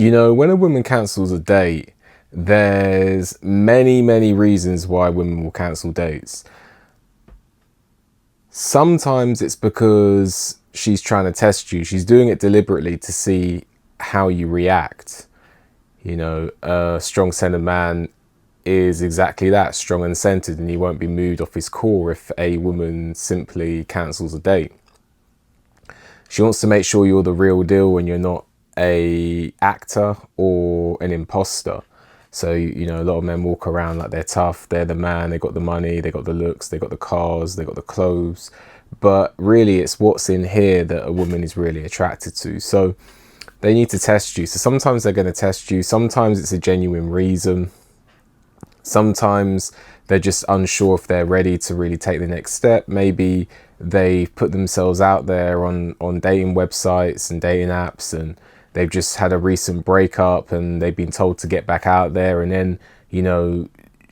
When a woman cancels a date, there's many reasons why women will cancel dates. Sometimes it's because she's trying to test you. She's doing it deliberately to see how you react. A strong-centered man is exactly that, strong and centered, and he won't be moved off his core if a woman simply cancels a date. She wants to make sure you're the real deal and you're not a actor or an imposter. So, a lot of men walk around like they're tough, they're the man, they got the money, they got the looks, they got the cars, they got the clothes. But really, it's what's in here that a woman is really attracted to. So they need to test you. So sometimes they're going to test you. Sometimes it's a genuine reason. Sometimes they're just unsure if they're ready to really take the next step. Maybe they've put themselves out there on dating websites and dating apps, and they've just had a recent breakup and they've been told to get back out there. And then,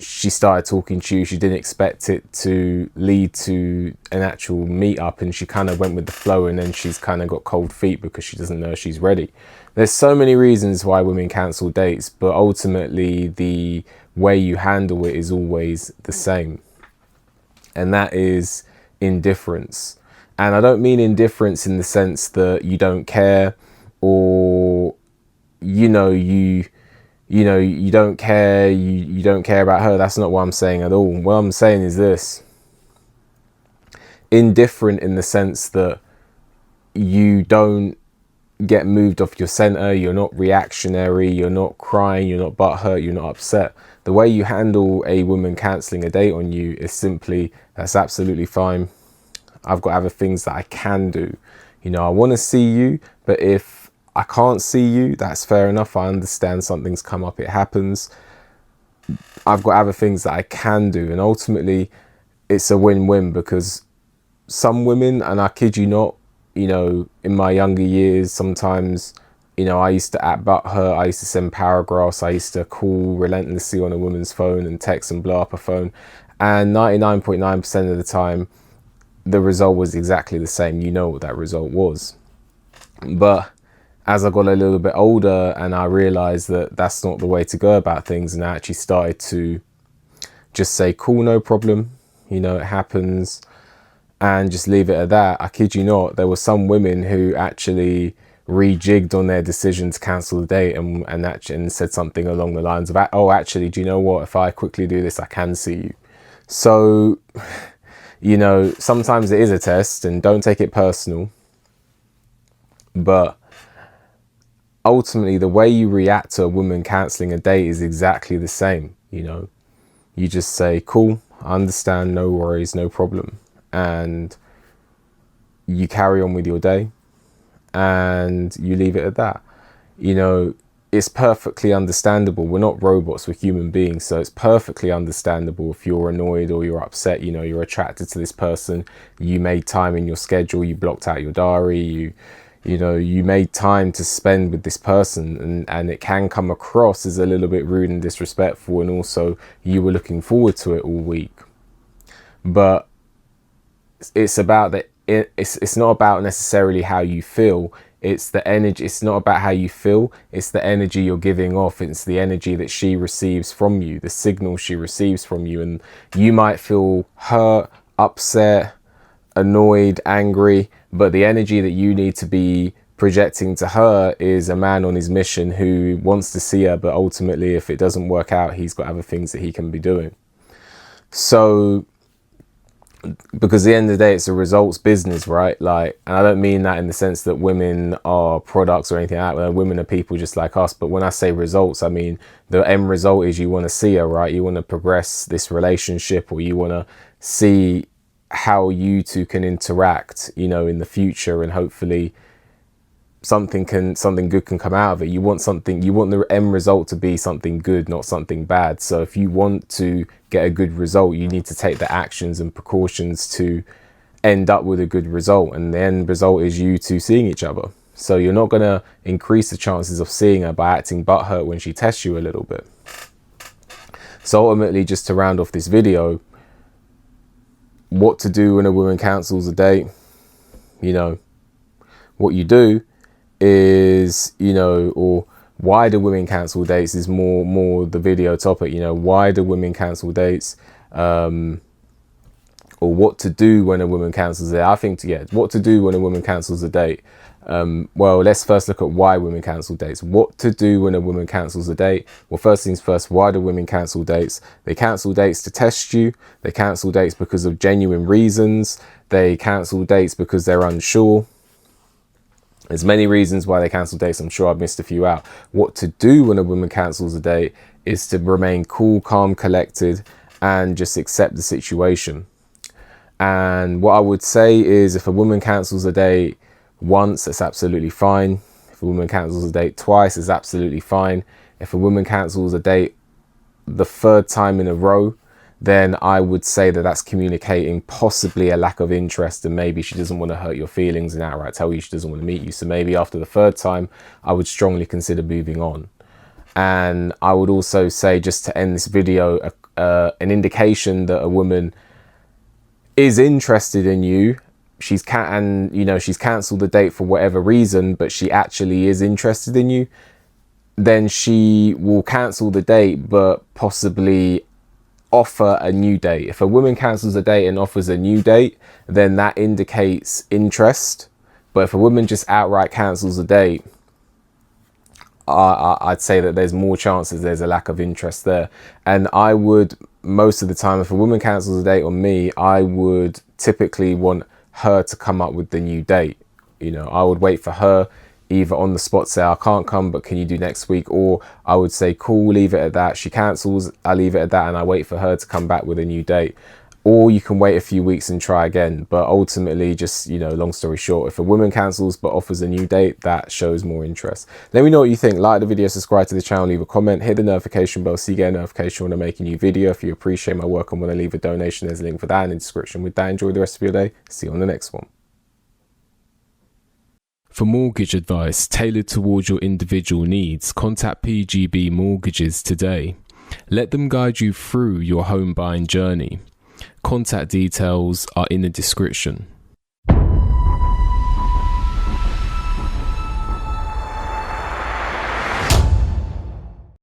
she started talking to you. She didn't expect it to lead to an actual meetup, and she kind of went with the flow, and then she's kind of got cold feet because she doesn't know she's ready. There's so many reasons why women cancel dates, but ultimately the way you handle it is always the same. And that is indifference. And I don't mean indifference in the sense that you don't care, or you don't care, you don't care about her. That's not what I'm saying at all. What I'm saying is this: indifferent in the sense that you don't get moved off your center, you're not reactionary, you're not crying, you're not butthurt, you're not upset. The way you handle a woman cancelling a date on you is simply, that's absolutely fine. I've got other things that I can do. I want to see you, but if I can't see you, that's fair enough. I understand something's come up, it happens. I've got other things that I can do. And ultimately, it's a win-win, because some women, and I kid you not, in my younger years, sometimes, I used to act butthurt. I used to send paragraphs. I used to call relentlessly on a woman's phone and text and blow up a phone. And 99.9% of the time, the result was exactly the same. You know what that result was. But as I got a little bit older and I realized that that's not the way to go about things, and I actually started to just say, cool, no problem. It happens. And just leave it at that. I kid you not, there were some women who actually rejigged on their decision to cancel the date and said something along the lines of, oh, actually, do you know what? If I quickly do this, I can see you. So, sometimes it is a test, and don't take it personal. But ultimately, the way you react to a woman cancelling a date is exactly the same. You just say, cool, I understand, no worries, no problem. And you carry on with your day and you leave it at that. It's perfectly understandable. We're not robots, we're human beings. So it's perfectly understandable if you're annoyed or you're upset, you're attracted to this person. You made time in your schedule, you blocked out your diary, you made time to spend with this person, and it can come across as a little bit rude and disrespectful. And also you were looking forward to it all week. But it's about it's not about necessarily how you feel. It's the energy. It's not about how you feel. It's the energy you're giving off. It's the energy that she receives from you, the signal she receives from you. And you might feel hurt, upset, annoyed, angry, but the energy that you need to be projecting to her is a man on his mission who wants to see her, but ultimately, if it doesn't work out, he's got other things that he can be doing. So, because at the end of the day, it's a results business, right? And I don't mean that in the sense that women are products or anything like that. Women are people just like us. But when I say results, I mean the end result is you want to see her, right? You want to progress this relationship, or you want to see how you two can interact, in the future, and hopefully something good can come out of it. You want the end result to be something good, not something bad. So if you want to get a good result, you need to take the actions and precautions to end up with a good result. And the end result is you two seeing each other. So you're not going to increase the chances of seeing her by acting butthurt when she tests you a little bit. So ultimately, just to round off this video, what to do when a woman cancels a date, what you do is, or why do women cancel dates is more the video topic. You know, why do women cancel dates? Or what to do when a woman cancels it. I think, yeah, what to do when a woman cancels a date. Well, let's first look at why women cancel dates. What to do when a woman cancels a date? Well, first things first, why do women cancel dates? They cancel dates to test you. They cancel dates because of genuine reasons. They cancel dates because they're unsure. There's many reasons why they cancel dates. I'm sure I've missed a few out. What to do when a woman cancels a date is to remain cool, calm, collected, and just accept the situation. And what I would say is, if a woman cancels a date once, that's absolutely fine. If a woman cancels a date twice, it's absolutely fine. If a woman cancels a date the third time in a row, then I would say that that's communicating possibly a lack of interest, and maybe she doesn't want to hurt your feelings and outright tell you she doesn't want to meet you. So maybe after the third time, I would strongly consider moving on. And I would also say, just to end this video, an indication that a woman is interested in you, she's cancelled the date for whatever reason, but she actually is interested in you, then she will cancel the date but possibly offer a new date. If a woman cancels a date and offers a new date, then that indicates interest. But if a woman just outright cancels a date, I'd say that there's more chances there's a lack of interest there. And I would, most of the time, if a woman cancels a date on me, I would typically want her to come up with the new date. You know, I would wait for her either on the spot, say, I can't come, but can you do next week? Or I would say, cool, leave it at that. She cancels, I leave it at that, and I wait for her to come back with a new date. Or you can wait a few weeks and try again. But ultimately, just, you know, long story short, if a woman cancels but offers a new date, that shows more interest. Let me know what you think. Like the video, subscribe to the channel, leave a comment, hit the notification bell so you get a notification when I make a new video. If you appreciate my work and want to leave a donation, there's a link for that in the description. With that, enjoy the rest of your day. See you on the next one. For mortgage advice tailored towards your individual needs, contact PGB Mortgages today. Let them guide you through your home buying journey. Contact details are in the description.